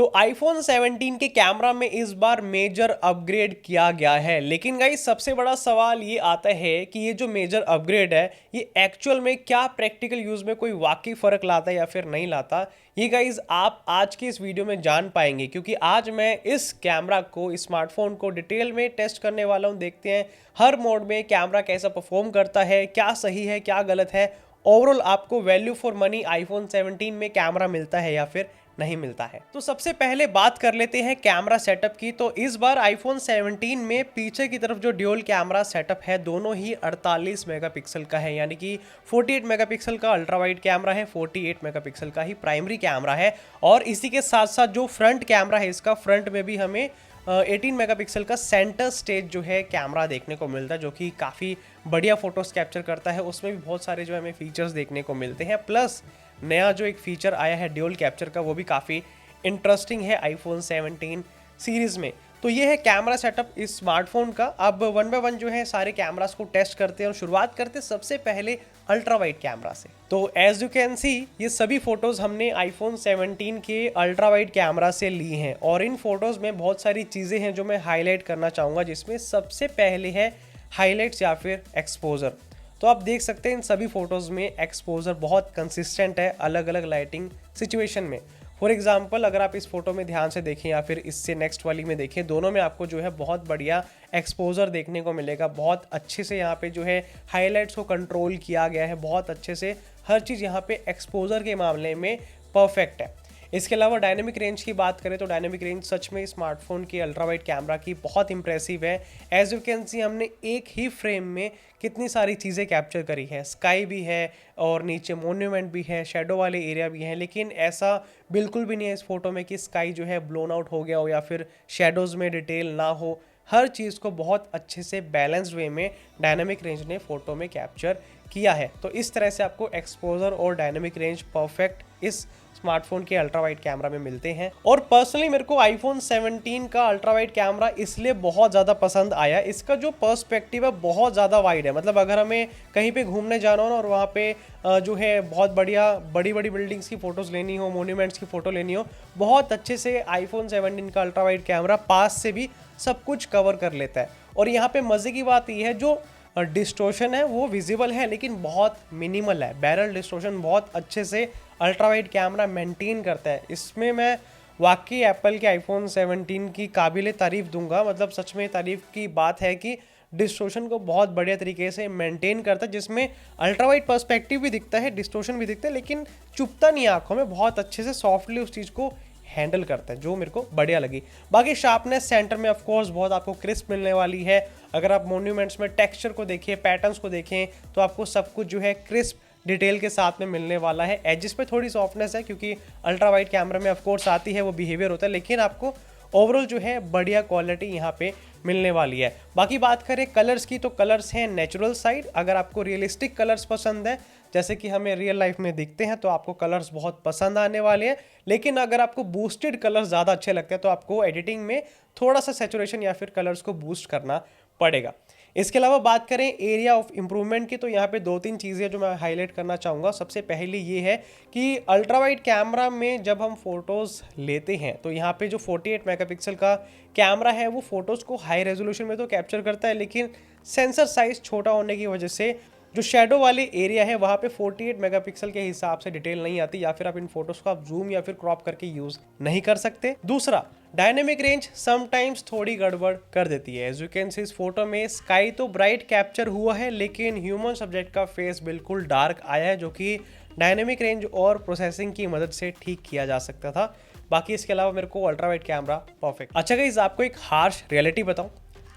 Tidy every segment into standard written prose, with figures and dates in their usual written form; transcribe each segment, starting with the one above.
तो iPhone 17 के camera में इस बार मेजर अपग्रेड किया गया है, लेकिन गाइस सबसे बड़ा सवाल ये आता है कि ये जो मेजर अपग्रेड है ये एक्चुअल में क्या प्रैक्टिकल यूज़ में कोई वाकई फ़र्क लाता है या फिर नहीं लाता। ये गाइस आप आज के इस वीडियो में जान पाएंगे, क्योंकि आज मैं इस कैमरा को, स्मार्टफोन को डिटेल में टेस्ट करने वाला हूँ। देखते हैं हर मोड में कैमरा कैसा परफॉर्म करता है, क्या सही है क्या गलत है, ओवरऑल आपको वैल्यू फॉर मनी iPhone 17 में कैमरा मिलता है या फिर नहीं मिलता है। तो सबसे पहले बात कर लेते हैं कैमरा सेटअप की। तो इस बार iPhone 17 में पीछे की तरफ जो ड्यूल कैमरा सेटअप है दोनों ही 48 मेगापिक्सल का है, यानी कि 48 मेगापिक्सल का अल्ट्रा वाइड कैमरा है, 48 मेगापिक्सल का ही प्राइमरी कैमरा है। और इसी के साथ साथ जो फ्रंट कैमरा है इसका, फ्रंट में भी हमें 18 मेगापिक्सल का सेंटर स्टेज जो है कैमरा देखने को मिलता है, जो कि काफ़ी बढ़िया फोटोज कैप्चर करता है। उसमें भी बहुत सारे जो हमें फीचर्स देखने को मिलते हैं। प्लस नया जो एक फीचर आया है ड्यूल कैप्चर का, वो भी काफ़ी इंटरेस्टिंग है iPhone 17 सीरीज़ में। तो ये है कैमरा सेटअप इस स्मार्टफोन का। अब वन बाय वन जो है सारे कैमरास को टेस्ट करते हैं और शुरुआत करते हैं सबसे पहले अल्ट्रा वाइड कैमरा से। तो एज यू कैन सी ये सभी फोटोज़ हमने iPhone 17 के अल्ट्रा वाइड कैमरा से ली हैं, और इन फोटोज़ में बहुत सारी चीज़ें हैं जो मैं हाईलाइट करना चाहूँगा, जिसमें सबसे पहले है हाईलाइट्स या फिर एक्सपोजर। तो आप देख सकते हैं इन सभी फोटोज़ में एक्सपोजर बहुत कंसिस्टेंट है अलग अलग लाइटिंग सिचुएशन में। फॉर एग्जांपल अगर आप इस फोटो में ध्यान से देखें या फिर इससे नेक्स्ट वाली में देखें, दोनों में आपको जो है बहुत बढ़िया एक्सपोजर देखने को मिलेगा। बहुत अच्छे से यहाँ पे जो है हाईलाइट्स को कंट्रोल किया गया है, बहुत अच्छे से हर चीज़ यहाँ पे एक्सपोजर के मामले में परफेक्ट है। इसके अलावा डायनेमिक रेंज की बात करें तो डायनेमिक रेंज सच में स्मार्टफोन की अल्ट्रा वाइड कैमरा की बहुत इंप्रेसिव है। एज यू कैन सी हमने एक ही फ्रेम में कितनी सारी चीज़ें कैप्चर करी है, स्काई भी है और नीचे मोन्यूमेंट भी है, शेडो वाले एरिया भी हैं। लेकिन ऐसा बिल्कुल भी नहीं है इस फोटो में कि स्काई जो है ब्लोन आउट हो गया हो या फिर शेडोज़ में डिटेल ना हो। हर चीज़ को बहुत अच्छे से बैलेंस्ड वे में डायनेमिक रेंज ने फ़ोटो में कैप्चर किया है। तो इस तरह से आपको एक्सपोजर और डायनेमिक रेंज परफेक्ट इस स्मार्टफोन के अल्ट्रा वाइड कैमरा में मिलते हैं। और पर्सनली मेरे को iPhone 17 का अल्ट्रा वाइड कैमरा इसलिए बहुत ज़्यादा पसंद आया, इसका जो पर्सपेक्टिव है बहुत ज़्यादा वाइड है। मतलब अगर हमें कहीं पे घूमने जाना हो ना और वहाँ पे जो है बहुत बढ़िया बड़ी बड़ी बिल्डिंग्स की फ़ोटोज़ लेनी हो, मोन्यूमेंट्स की फ़ोटो लेनी हो, बहुत अच्छे से iPhone 17 का अल्ट्रा वाइड कैमरा पास से भी सब कुछ कवर कर लेता है। और यहाँ पे मज़े की बात यह है जो डिस्टोर्शन है वो विजिबल है लेकिन बहुत मिनिमल है। बैरल डिस्टोर्शन बहुत अच्छे से अल्ट्रा वाइड कैमरा मेंटेन करता है। इसमें मैं वाकई एप्पल के iPhone 17 की काबिले तारीफ़ दूंगा। मतलब सच में तारीफ़ की बात है कि डिस्टोर्शन को बहुत बढ़िया तरीके से मेंटेन करता है, जिसमें अल्ट्रा वाइड पर्सपेक्टिव भी दिखता है, डिस्टोर्शन भी दिखता है, लेकिन चुभता नहीं आंखों में, बहुत अच्छे से सॉफ्टली उस चीज़ को हैंडल करता है, जो मेरे को बढ़िया लगी। बाकी शार्पनेस सेंटर में ऑफ कोर्स बहुत आपको क्रिस्प मिलने वाली है। अगर आप मोन्यूमेंट्स में टेक्सचर को देखें, पैटर्न्स को देखें, तो आपको सब कुछ जो है क्रिस्प डिटेल के साथ में मिलने वाला है। एजेस पे थोड़ी सॉफ्टनेस है क्योंकि अल्ट्रा वाइड कैमरा में ऑफ कोर्स आती है, वो बिहेवियर होता है, लेकिन आपको ओवरऑल जो है बढ़िया क्वालिटी यहाँ पे मिलने वाली है। बाकी बात करें कलर्स की, तो कलर्स हैं नेचुरल साइड। अगर आपको रियलिस्टिक कलर्स पसंद है जैसे कि हमें रियल लाइफ में दिखते हैं तो आपको कलर्स बहुत पसंद आने वाले हैं। लेकिन अगर आपको बूस्टेड कलर्स ज़्यादा अच्छे लगते हैं तो आपको एडिटिंग में थोड़ा सा सैचुरेशन या फिर कलर्स को बूस्ट करना पड़ेगा। इसके अलावा बात करें एरिया ऑफ इम्प्रूवमेंट की, तो यहाँ पे दो तीन चीज़ें जो मैं हाईलाइट करना चाहूँगा। सबसे पहले ये है कि अल्ट्रा वाइड कैमरा में जब हम फोटोज़ लेते हैं तो यहाँ पे जो 48 मेगापिक्सल का कैमरा है वो फ़ोटोज़ को हाई रेजोल्यूशन में तो कैप्चर करता है, लेकिन सेंसर साइज़ छोटा होने की वजह से जो शेडो वाले एरिया है वहाँ पे 48 मेगापिक्सल के हिसाब से डिटेल नहीं आती, या फिर आप इन फोटोज़ को आप जूम या फिर क्रॉप करके यूज़ नहीं कर सकते। दूसरा, डायनेमिक रेंज समटाइम्स थोड़ी गड़बड़ कर देती है। एज यू कैन सी इस फोटो में स्काई तो ब्राइट कैप्चर हुआ है, लेकिन ह्यूमन सब्जेक्ट का फेस बिल्कुल डार्क आया है, जो कि डायनेमिक रेंज और प्रोसेसिंग की मदद से ठीक किया जा सकता था। बाकी इसके अलावा मेरे को अल्ट्रा वाइड कैमरा परफेक्ट। अच्छा गाइस, आपको एक हार्श रियलिटी बताऊँ,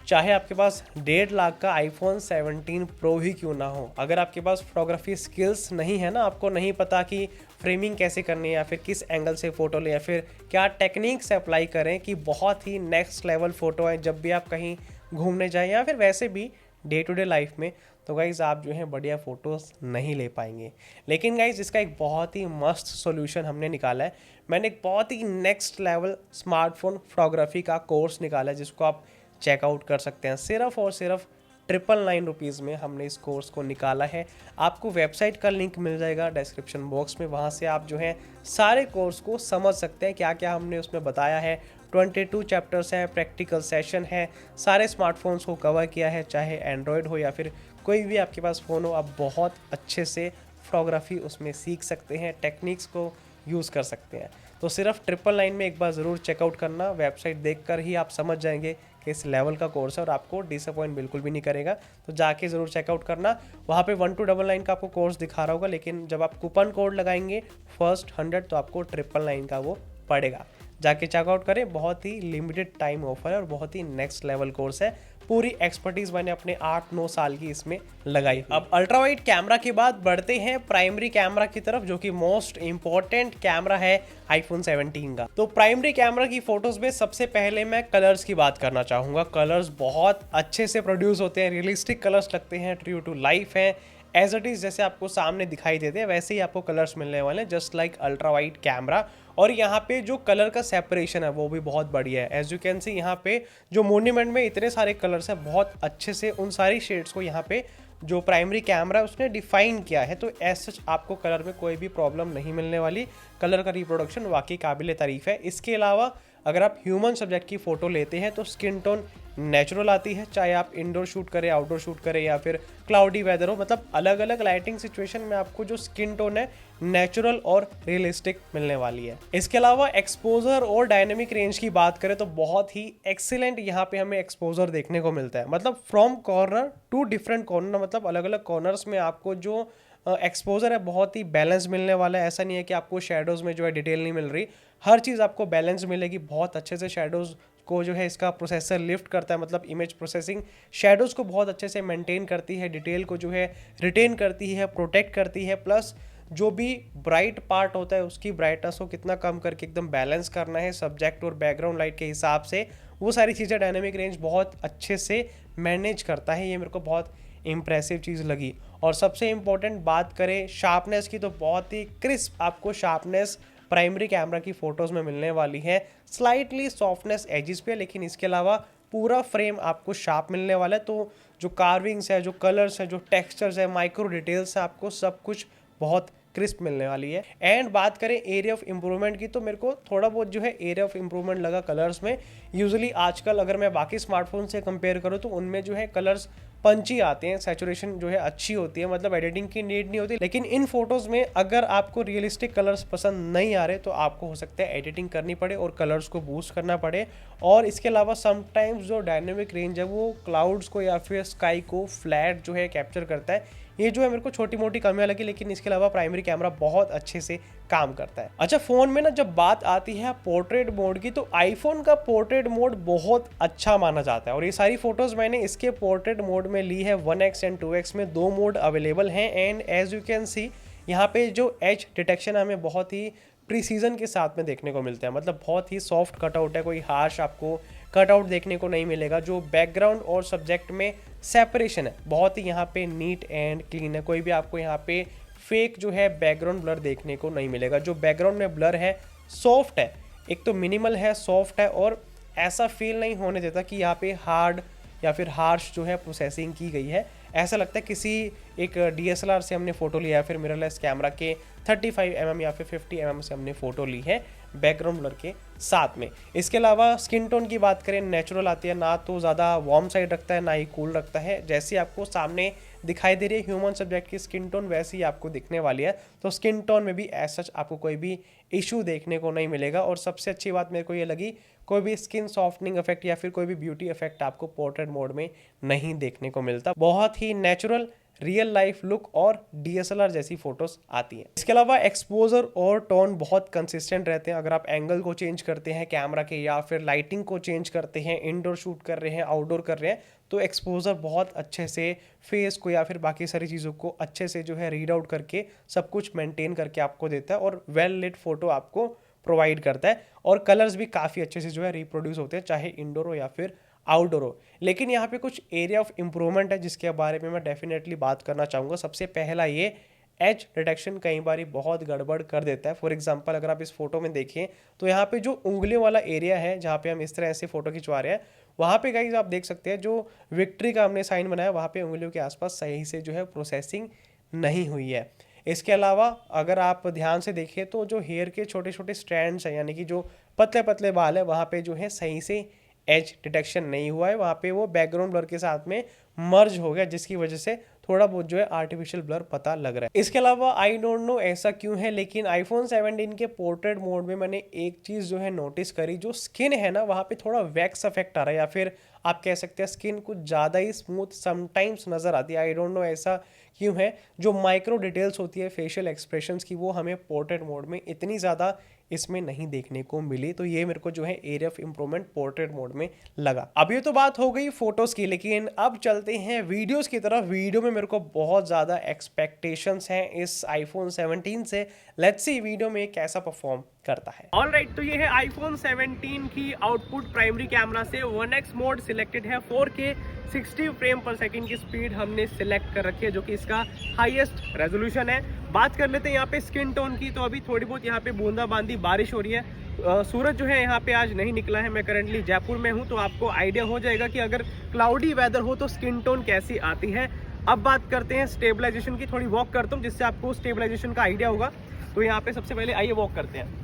चाहे आपके पास 1.5 लाख का iPhone 17 Pro ही क्यों ना हो, अगर आपके पास फोटोग्राफी स्किल्स नहीं है ना, आपको नहीं पता कि फ्रेमिंग कैसे करनी है या फिर किस एंगल से फ़ोटो लें या फिर क्या टेक्निक से अप्लाई करें कि बहुत ही नेक्स्ट लेवल फ़ोटो है जब भी आप कहीं घूमने जाएं या फिर वैसे भी डे टू डे लाइफ में, तो गाइज़ आप जो है बढ़िया फ़ोटोज़ नहीं ले पाएंगे। लेकिन गाइज़ इसका एक बहुत ही मस्त सोल्यूशन हमने निकाला है। मैंने एक बहुत ही नेक्स्ट लेवल स्मार्टफोन फोटोग्राफी का कोर्स निकाला है, जिसको आप चेकआउट कर सकते हैं सिर्फ और सिर्फ ₹999 में हमने इस कोर्स को निकाला है। आपको वेबसाइट का लिंक मिल जाएगा डिस्क्रिप्शन बॉक्स में, वहाँ से आप जो है सारे कोर्स को समझ सकते हैं क्या क्या हमने उसमें बताया है। 22 चैप्टर्स हैं, प्रैक्टिकल सेशन है, सारे स्मार्टफोन्स को कवर किया है, चाहे एंड्रॉयड हो या फिर कोई भी आपके पास फ़ोन हो, आप बहुत अच्छे से फोटोग्राफी उसमें सीख सकते हैं, टेक्निक्स को यूज़ कर सकते हैं। तो सिर्फ 999 में एक बार ज़रूर चेकआउट करना, वेबसाइट देखकर ही आप समझ जाएंगे कि इस लेवल का कोर्स है और आपको डिसअपॉइंट बिल्कुल भी नहीं करेगा। तो जाके ज़रूर चेकआउट करना। वहाँ पे 1299 का आपको कोर्स दिखा रहा होगा, लेकिन जब आप कूपन कोड लगाएंगे फर्स्ट 100 तो आपको 999 का वो पड़ेगा। जाके चेकआउट करें, बहुत ही लिमिटेड टाइम ऑफर है और बहुत ही नेक्स्ट लेवल कोर्स है। पूरी एक्सपर्टीज मैंने अपने 8-9 साल की इसमें लगाई। अब अल्ट्रा वाइड कैमरा के बाद बढ़ते हैं प्राइमरी कैमरा की तरफ, जो कि मोस्ट इंपॉर्टेंट कैमरा है आईफोन 17 का। तो प्राइमरी कैमरा की फोटोज में सबसे पहले मैं कलर्स की बात करना चाहूंगा। कलर्स बहुत अच्छे से प्रोड्यूस होते हैं, रियलिस्टिक कलर्स लगते हैं, ट्रू टू लाइफ है, एज इट इज जैसे आपको सामने दिखाई देते हैं वैसे ही आपको कलर्स मिलने वाले हैं, just like ultra wide camera. और यहाँ पे जो कलर का सेपरेशन है वो भी बहुत बढ़िया है। एज यू कैन सी यहाँ पे जो मोन्यूमेंट में इतने सारे कलर्स हैं, बहुत अच्छे से उन सारी शेड्स को यहाँ पे जो प्राइमरी कैमरा है उसने डिफाइन किया है। तो एज सच आपको कलर में कोई भी प्रॉब्लम नहीं मिलने वाली। कलर का रिप्रोडक्शन वाकई काबिल तारीफ है। इसके अलावा अगर आप ह्यूमन सब्जेक्ट की फ़ोटो लेते हैं तो स्किन टोन नेचुरल आती है, चाहे आप इंडोर शूट करें, आउटडोर शूट करें या फिर क्लाउडी वेदर हो, मतलब अलग अलग लाइटिंग सिचुएशन में आपको जो स्किन टोन है नेचुरल और रियलिस्टिक मिलने वाली है। इसके अलावा एक्सपोजर और डायनेमिक रेंज की बात करें तो बहुत ही एक्सीलेंट यहाँ पे हमें एक्सपोजर देखने को मिलता है, मतलब from corner to different corner, मतलब अलग अलग कॉर्नर्स में आपको जो एक्सपोजर है बहुत ही बैलेंस मिलने वाला है। ऐसा नहीं है कि आपको शेडोज़ में जो है डिटेल नहीं मिल रही, हर चीज़ आपको बैलेंस मिलेगी। बहुत अच्छे से शेडोज़ को जो है इसका प्रोसेसर लिफ्ट करता है, मतलब इमेज प्रोसेसिंग शेडोज़ को बहुत अच्छे से मेंटेन करती है, डिटेल को जो है रिटेन करती है, प्रोटेक्ट करती है। प्लस जो भी ब्राइट पार्ट होता है उसकी ब्राइटनेस को कितना कम करके एकदम बैलेंस करना है सब्जेक्ट और बैकग्राउंड लाइट के हिसाब से, वो सारी चीज़ें डायनेमिक रेंज बहुत अच्छे से मैनेज करता है। ये मेरे को बहुत इम्प्रेसिव चीज़ लगी। और सबसे इम्पोर्टेंट बात करें शार्पनेस की, तो बहुत ही क्रिस्प आपको शार्पनेस प्राइमरी कैमरा की फ़ोटोज़ में मिलने वाली है। स्लाइटली सॉफ्टनेस एजिस पे, लेकिन इसके अलावा पूरा फ्रेम आपको शार्प मिलने वाला है। तो जो कार्विंग्स है, जो कलर्स है, जो टेक्सचर्स है, माइक्रो डिटेल्स है, आपको सब कुछ बहुत क्रिस्प मिलने वाली है। एंड बात करें एरिया ऑफ इम्प्रूवमेंट की, तो मेरे को थोड़ा बहुत जो है एरिया ऑफ इम्प्रूवमेंट लगा कलर्स में। यूजुअली आजकल अगर मैं बाकी स्मार्टफोन से कंपेयर करूँ तो उनमें जो है कलर्स पंची आते हैं, सैचुरेशन जो है अच्छी होती है, मतलब एडिटिंग की नीड नहीं होती। लेकिन इन फोटोज़ में अगर आपको रियलिस्टिक कलर्स पसंद नहीं आ रहे तो आपको हो सकता है एडिटिंग करनी पड़े और कलर्स को बूस्ट करना पड़े। और इसके अलावा समटाइम्स जो डायनेमिक रेंज है वो क्लाउड्स को या फिर स्काई को फ्लैट जो है कैप्चर करता है। ये जो है मेरे को छोटी मोटी कमियां लगी, लेकिन इसके अलावा प्राइमरी कैमरा बहुत अच्छे से काम करता है। अच्छा, फ़ोन में ना जब बात आती है पोर्ट्रेट मोड की, तो आईफोन का पोर्ट्रेट मोड बहुत अच्छा माना जाता है। और ये सारी फोटोज़ मैंने इसके पोर्ट्रेट मोड में ली है। 1x एंड 2x में 2 मोड अवेलेबल हैं। And as you can see यहाँ पे जो एज डिटेक्शन हमें बहुत ही प्रीसीजन के साथ में देखने को मिलता है, मतलब बहुत ही सॉफ्ट कटआउट है, कोई हार्श आपको कटआउट देखने को नहीं मिलेगा। जो बैकग्राउंड और सब्जेक्ट में सेपरेशन है बहुत ही यहाँ पे नीट एंड क्लीन है। कोई भी आपको यहाँ पे फेक जो है बैकग्राउंड ब्लर देखने को नहीं मिलेगा। जो बैकग्राउंड में ब्लर है सॉफ्ट है, एक तो मिनिमल है, सॉफ्ट है, और ऐसा फील नहीं होने देता कि यहाँ पे हार्ड या फिर हार्श जो है प्रोसेसिंग की गई है। ऐसा लगता है किसी एक DSLR से हमने फ़ोटो लिया है, फिर मिररलेस कैमरा के 35 mm या फिर 50 mm से हमने फ़ोटो ली है बैकग्राउंड ब्लर के साथ में। इसके अलावा स्किन टोन की बात करें, नेचुरल आती है, ना तो ज़्यादा वार्म साइड रखता है ना ही कूल रखता है। जैसी आपको सामने दिखाई दे रही है ह्यूमन सब्जेक्ट की स्किन टोन, वैसी ही आपको दिखने वाली है। तो स्किन टोन में भी एज सच आपको कोई भी इशू देखने को नहीं मिलेगा। और सबसे अच्छी बात मेरे को ये लगी, कोई भी स्किन सॉफ्टनिंग इफेक्ट या फिर कोई भी ब्यूटी इफेक्ट आपको पोर्ट्रेट मोड में नहीं देखने को मिलता। बहुत ही नेचुरल रियल लाइफ लुक और DSLR जैसी फोटोज आती हैं। इसके अलावा एक्सपोजर और टोन बहुत कंसिस्टेंट रहते हैं। अगर आप एंगल को चेंज करते हैं कैमरा के या फिर लाइटिंग को चेंज करते हैं, इंडोर शूट कर रहे हैं, आउटडोर कर रहे हैं, तो एक्सपोजर बहुत अच्छे से फेस को या फिर बाकी सारी चीज़ों को अच्छे से जो है रीड आउट करके सब कुछ मेंटेन करके आपको देता है और वेल लिट फोटो आपको प्रोवाइड करता है। और कलर्स भी काफ़ी अच्छे से जो है रिप्रोड्यूस होते हैं, चाहे इंडोर हो या फिर आउटडोर हो। लेकिन यहाँ पे कुछ एरिया ऑफ इम्प्रूवमेंट है जिसके बारे में मैं डेफिनेटली बात करना चाहूँगा। सबसे पहला ये एज डिटेक्शन कई बार बहुत गड़बड़ कर देता है। फॉर एग्जांपल अगर आप इस फोटो में देखें तो यहाँ पे जो उंगलियों वाला एरिया है जहाँ पे हम इस तरह से फोटो खिंचवा रहे हैं, वहाँ पे गाइस आप देख सकते हैं जो विक्ट्री का हमने साइन बनाया वहाँ पे उंगलियों के आसपास सही से जो है प्रोसेसिंग नहीं हुई है। इसके अलावा अगर आप ध्यान से देखें तो जो हेयर के छोटे छोटे स्ट्रैंड्स हैं, यानी कि जो पतले पतले बाल है, वहाँ पे जो है सही से एज डिटेक्शन नहीं हुआ है, वहाँ पे वो बैकग्राउंड ब्लर के साथ में मर्ज हो गया, जिसकी वजह से थोड़ा बहुत जो है आर्टिफिशियल ब्लर पता लग रहा है। इसके अलावा आई डोंट नो ऐसा क्यों है, लेकिन आईफोन 17 के पोर्ट्रेट मोड में मैंने एक चीज़ जो है नोटिस करी, जो स्किन है ना वहाँ पे थोड़ा वैक्स इफेक्ट आ रहा है, या फिर आप कह सकते हैं स्किन कुछ ज़्यादा ही स्मूथ समटाइम्स नज़र आती है। आई डोंट नो ऐसा क्यों है। जो माइक्रो डिटेल्स होती है फेशियल एक्सप्रेशंस की, वो हमें पोर्ट्रेट मोड में इतनी ज़्यादा इसमें नहीं देखने को मिली, तो ये मेरे को जो है area of improvement portrait mode में लगा। अब ये तो बात हो गई फोटोज की, लेकिन अब चलते हैं वीडियोस की तरफ। वीडियो में मेरे को बहुत ज़्यादा एक्सपेक्टेशंस हैं इस आईफोन 17 से। लेट्स सी वीडियो में कैसा परफॉर्म करता है। ऑलराइट, तो ये है आईफोन 17 की आउटपुट प्राइमरी कैमरा से। 1x मोड सिलेक्टेड है, 4K 60 फ्रेम पर सेकंड की स्पीड हमने सिलेक्ट कर रखी है, जो कि इसका हाईएस्ट रेजोल्यूशन है। बात कर लेते हैं यहाँ पे स्किन टोन की, तो अभी थोड़ी बहुत यहाँ पे बूंदाबांदी बारिश हो रही है। सूरज जो है यहाँ पे आज नहीं निकला है। मैं करंटली जयपुर में हूँ, तो आपको आइडिया हो जाएगा कि अगर क्लाउडी वेदर हो तो स्किन टोन कैसी आती है। अब बात करते हैं स्टेबलाइजेशन की। थोड़ी वॉक करता हूँ जिससे आपको स्टेबलाइजेशन का आइडिया होगा। तो यहाँ पे सबसे पहले आइए वॉक करते हैं,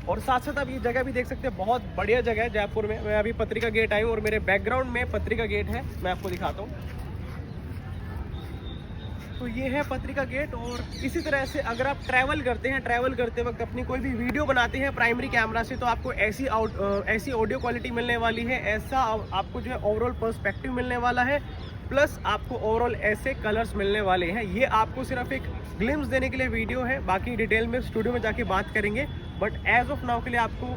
और साथ साथ आप ये जगह भी देख सकते हैं, बहुत बढ़िया जगह है जयपुर में। मैं अभी पत्रिका गेट आई हूँ और मेरे बैकग्राउंड में पत्रिका गेट है, मैं आपको दिखाता हूँ। तो ये है पत्रिका गेट। और इसी तरह से अगर आप ट्रैवल करते वक्त अपनी कोई भी वीडियो बनाते हैं प्राइमरी कैमरा से, तो आपको ऐसी ऑडियो क्वालिटी मिलने वाली है, ऐसा आपको जो है ओवरऑल पर्सपेक्टिव मिलने वाला है, प्लस आपको ओवरऑल ऐसे कलर्स मिलने वाले हैं। ये आपको सिर्फ एक ग्लिम्स देने के लिए वीडियो है, बाकी डिटेल में स्टूडियो में जाके बात करेंगे। बट एज ऑफ नाउ के लिए आपको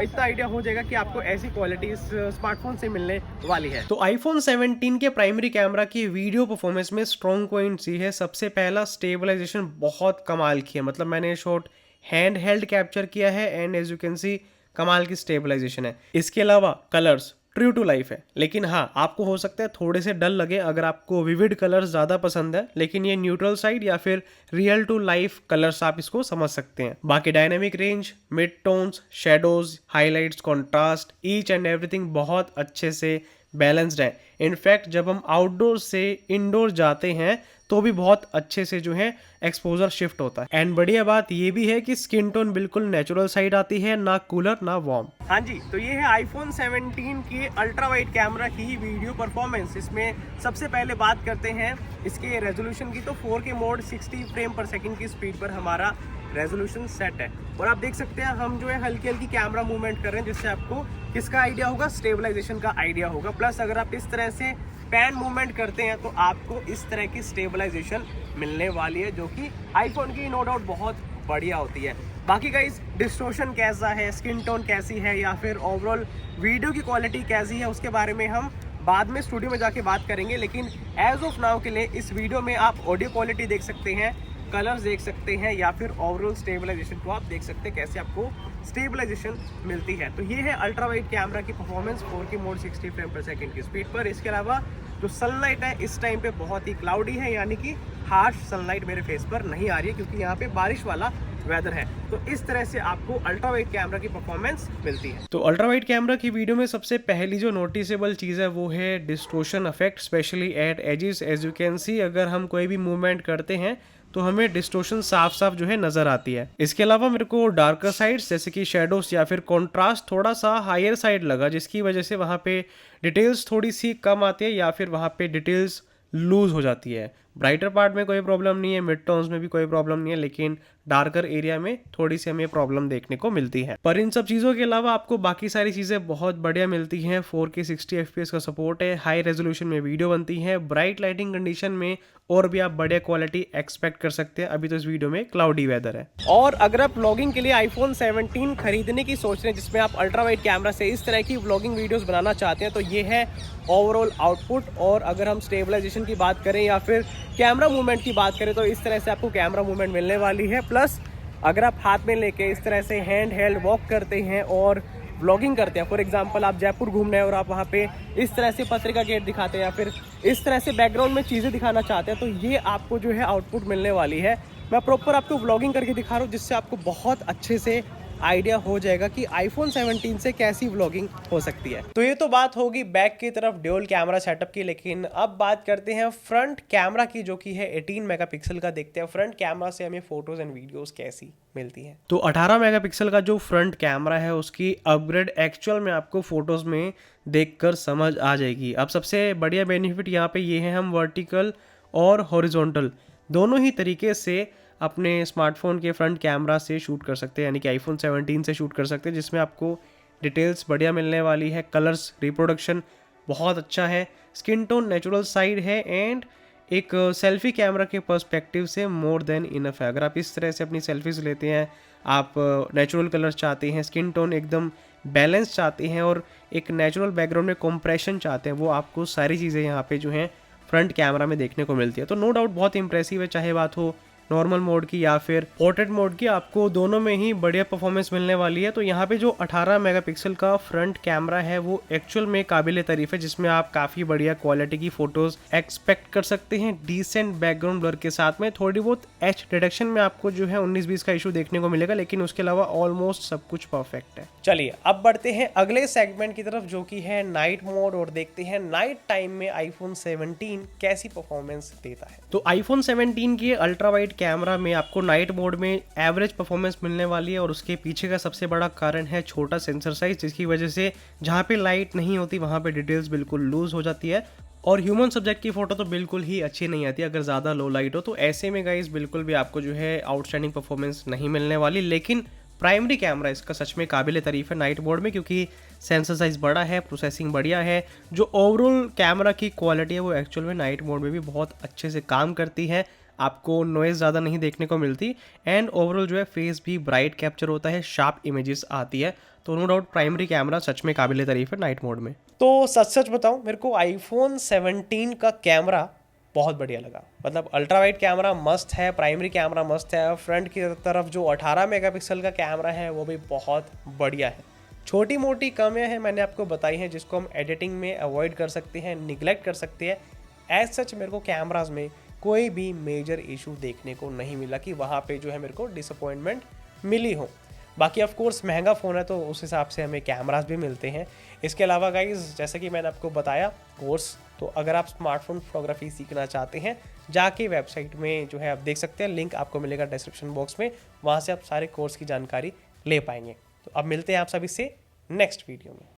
इतना आइडिया हो जाएगा कि आपको ऐसी क्वालिटी इस स्मार्टफोन से मिलने वाली है। तो आईफोन 17 के प्राइमरी कैमरा की वीडियो परफॉर्मेंस में स्ट्रॉन्ग पॉइंट्स ये है। सबसे पहला, स्टेबलाइजेशन बहुत कमाल की है। मतलब मैंने शॉट हैंड हेल्ड कैप्चर किया है and as you can see कमाल की स्टेबलाइजेशन है। इसके अलावा कलर्स ट्रू टू लाइफ है, लेकिन हाँ आपको हो सकता है थोड़े से डल लगे अगर आपको विविड कलर्स ज़्यादा पसंद है, लेकिन ये न्यूट्रल साइड या फिर रियल टू लाइफ कलर्स आप इसको समझ सकते हैं। बाकी dynamic range, mid tones, shadows, highlights, contrast, each and everything बहुत अच्छे से बैलेंस्ड है। इनफैक्ट जब हम आउटडोर से इंडोर जाते हैं तो भी बहुत अच्छे से जो है एक्सपोजर शिफ्ट होता है। एंड बढ़िया बात ये भी है कि स्किन टोन बिल्कुल नेचुरल साइड आती है, ना कूलर ना वार्म। हाँ जी, तो ये है आईफोन 17 की अल्ट्रा वाइड कैमरा की वीडियो परफॉर्मेंस। इसमें सबसे पहले बात करते हैं इसके रेजोल्यूशन की। तो 4K मोड 60 फ्रेम पर सेकंड की स्पीड पर हमारा रेजोल्यूशन सेट है। और आप देख सकते हैं हम जो है हल्की हल्की कैमरा मूवमेंट कर रहे हैं, जिससे आपको किसका आइडिया होगा, स्टेबलाइजेशन का आइडिया होगा। प्लस अगर आप इस तरह से पैन मूवमेंट करते हैं तो आपको इस तरह की स्टेबलाइजेशन मिलने वाली है, जो कि आईफोन की नो डाउट बहुत बढ़िया होती है। बाकी गाइस डिस्टॉर्शन कैसा है, स्किन टोन कैसी है, या फिर ओवरऑल वीडियो की क्वालिटी कैसी है, उसके बारे में हम बाद में स्टूडियो में जाके बात करेंगे। लेकिन एज ऑफ नाउ के लिए इस वीडियो में आप ऑडियो क्वालिटी देख सकते हैं, कलर्स देख सकते हैं, या फिर ओवरऑल स्टेबलाइजेशन को आप देख सकते हैं कैसे आपको स्टेबलाइजेशन मिलती है। तो ये है अल्ट्रा वाइड कैमरा की परफॉर्मेंस 4K मोड 60 फ्रेम पर सेकंड की स्पीड पर। इसके अलावा जो सनलाइट है इस टाइम पे बहुत ही क्लाउडी है, यानी कि हार्श सनलाइट मेरे फेस पर नहीं आ रही है, क्योंकि यहाँ पे बारिश वाला वेदर है। तो इस तरह से आपको अल्ट्रा वाइड कैमरा की परफॉर्मेंस मिलती है। तो अल्ट्रा वाइड कैमरा की वीडियो में सबसे पहली जो नोटिसेबल चीज़ है वो है distortion effect, specially at edges. As you can see अगर हम कोई भी मूवमेंट करते हैं तो हमें डिस्टॉर्शन साफ साफ जो है नजर आती है। इसके अलावा मेरे को डार्कर साइड्स जैसे कि शेडोज या फिर कॉन्ट्रास्ट थोड़ा सा हायर साइड लगा, जिसकी वजह से वहाँ पे डिटेल्स थोड़ी सी कम आती है या फिर वहाँ पे डिटेल्स लूज हो जाती है। ब्राइटर पार्ट में कोई प्रॉब्लम नहीं है, मिड टोन्स में भी कोई प्रॉब्लम नहीं है, लेकिन डार्कर एरिया में थोड़ी सी हमें प्रॉब्लम देखने को मिलती है। पर इन सब चीज़ों के अलावा आपको बाकी सारी चीज़ें बहुत बढ़िया मिलती हैं। 4K 60 FPS का सपोर्ट है, हाई रेजोल्यूशन में वीडियो बनती है, ब्राइट लाइटिंग कंडीशन में और भी आप बढ़िया क्वालिटी एक्सपेक्ट कर सकते हैं। अभी तो इस वीडियो में क्लाउडी वेदर है। और अगर आप व्लॉगिंग के लिए आईफोन 17 खरीदने की सोच रहे हैं, जिसमें आप अल्ट्रा वाइड कैमरा से इस तरह की व्लॉगिंग वीडियोस बनाना चाहते हैं, तो ये है ओवरऑल आउटपुट। और अगर हम स्टेबलाइजेशन की बात करें या फिर कैमरा मूवमेंट की बात करें, तो इस तरह से आपको कैमरा मूवमेंट मिलने वाली है। प्लस अगर आप हाथ में लेके इस तरह से हैंड हेल्ड वॉक करते हैं और व्लॉगिंग करते हैं, फॉर एग्जांपल आप जयपुर घूमने हैं और आप वहाँ पे इस तरह से पत्रिका गेट दिखाते हैं या फिर इस तरह से बैकग्राउंड में चीज़ें दिखाना चाहते हैं, तो ये आपको जो है आउटपुट मिलने वाली है। मैं प्रॉपर आपको व्लॉगिंग करके दिखा रहा हूँ, जिससे आपको बहुत अच्छे से आइडिया हो जाएगा कि आईफोन 17 से कैसी व्लॉगिंग हो सकती है। तो ये तो बात होगी बैक की तरफ ड्यूल कैमरा सेटअप की, लेकिन अब बात करते हैं फ्रंट कैमरा की, जो कि है 18 मेगापिक्सल का। देखते हैं फ्रंट कैमरा से हमें फोटोज एंड वीडियोस कैसी मिलती हैं। तो 18 मेगापिक्सल का जो फ्रंट कैमरा है उसकी अपग्रेड एक्चुअल में आपको फोटोज में देखकर समझ आ जाएगी। अब सबसे बढ़िया बेनिफिट यहाँ पे ये है, हम वर्टिकल और हॉरिजॉन्टल दोनों ही तरीके से अपने स्मार्टफोन के फ्रंट कैमरा से शूट कर सकते हैं, यानी कि आईफोन 17 से शूट कर सकते हैं, जिसमें आपको डिटेल्स बढ़िया मिलने वाली है। कलर्स रिप्रोडक्शन बहुत अच्छा है, स्किन टोन नेचुरल साइड है एंड एक सेल्फी कैमरा के पर्सपेक्टिव से मोर देन इनफ है। अगर आप इस तरह से अपनी सेल्फीज लेते हैं, आप नेचुरल कलर्स चाहते हैं, स्किन टोन एकदम बैलेंस चाहते हैं और एक नेचुरल बैकग्राउंड में कॉम्प्रेशन चाहते हैं, वो आपको सारी चीज़ें यहाँ पे जो हैं फ्रंट कैमरा में देखने को मिलती है। तो नो डाउट बहुत इंप्रेसिव है, चाहे बात हो नॉर्मल मोड की या फिर पोर्ट्रेट मोड की, आपको दोनों में ही बढ़िया परफॉर्मेंस मिलने वाली है। तो यहाँ पे जो 18 मेगापिक्सल का फ्रंट कैमरा है वो एक्चुअल में काबिल तारीफ है, जिसमें आप काफ़ी बढ़िया क्वालिटी की फोटोज एक्सपेक्ट कर सकते हैं, डिसेंट बैकग्राउंड ब्लर के साथ में। थोड़ी बहुत एच डिटेक्शन में आपको जो है 19-20 का इशू देखने को मिलेगा, लेकिन उसके अलावा ऑलमोस्ट सब कुछ परफेक्ट है। चलिए अब बढ़ते हैं अगले सेगमेंट की तरफ, जो कि है नाइट मोड, और देखते हैं नाइट टाइम में आईफोन 17 कैसी परफॉर्मेंस देता है। तो आईफोन 17 की अल्ट्रा वाइड कैमरा में आपको नाइट मोड में एवरेज परफॉर्मेंस मिलने वाली है, और उसके पीछे का सबसे बड़ा कारण है छोटा सेंसर साइज, जिसकी वजह से जहाँ पे लाइट नहीं होती वहाँ पे डिटेल्स बिल्कुल लूज हो जाती है, और ह्यूमन सब्जेक्ट की फोटो तो बिल्कुल ही अच्छी नहीं आती अगर ज़्यादा लो लाइट हो। तो ऐसे में गाइस बिल्कुल भी आपको जो है आउटस्टैंडिंग परफॉर्मेंस नहीं मिलने वाली। लेकिन प्राइमरी कैमरा इसका सच में काबिल तारीफ है नाइट मोड में, क्योंकि सेंसर साइज बड़ा है, प्रोसेसिंग बढ़िया है, जो ओवरऑल कैमरा की क्वालिटी है वो एक्चुअल में नाइट मोड में भी बहुत अच्छे से काम करती है। आपको नॉइज़ ज़्यादा नहीं देखने को मिलती एंड ओवरऑल जो है फेस भी ब्राइट कैप्चर होता है, शार्प इमेजेस आती है। तो नो डाउट प्राइमरी कैमरा सच में काबिल तारीफ है नाइट मोड में। तो सच बताऊं, मेरे को आईफोन 17 का कैमरा बहुत बढ़िया लगा। मतलब अल्ट्रा वाइड कैमरा मस्त है, प्राइमरी कैमरा मस्त है, फ्रंट की तरफ जो 18 मेगापिक्सल का कैमरा है वो भी बहुत बढ़िया है। छोटी मोटी कमियां हैं मैंने आपको बताई हैं, जिसको हम एडिटिंग में अवॉइड कर सकते हैं, निगलेक्ट कर सकते हैं। एज सच मेरे को कैमराज में कोई भी मेजर इशू देखने को नहीं मिला कि वहाँ पे जो है मेरे को डिसअपॉइंटमेंट मिली हो। बाकी ऑफ कोर्स महंगा फ़ोन है तो उस हिसाब से हमें कैमरास भी मिलते हैं। इसके अलावा गाइस, जैसा कि मैंने आपको बताया कोर्स, तो अगर आप स्मार्टफोन फोटोग्राफी सीखना चाहते हैं, जाके वेबसाइट में जो है आप देख सकते हैं, लिंक आपको मिलेगा डिस्क्रिप्शन बॉक्स में, वहाँ से आप सारे कोर्स की जानकारी ले पाएंगे। तो अब मिलते हैं आप सभी से नेक्स्ट वीडियो में।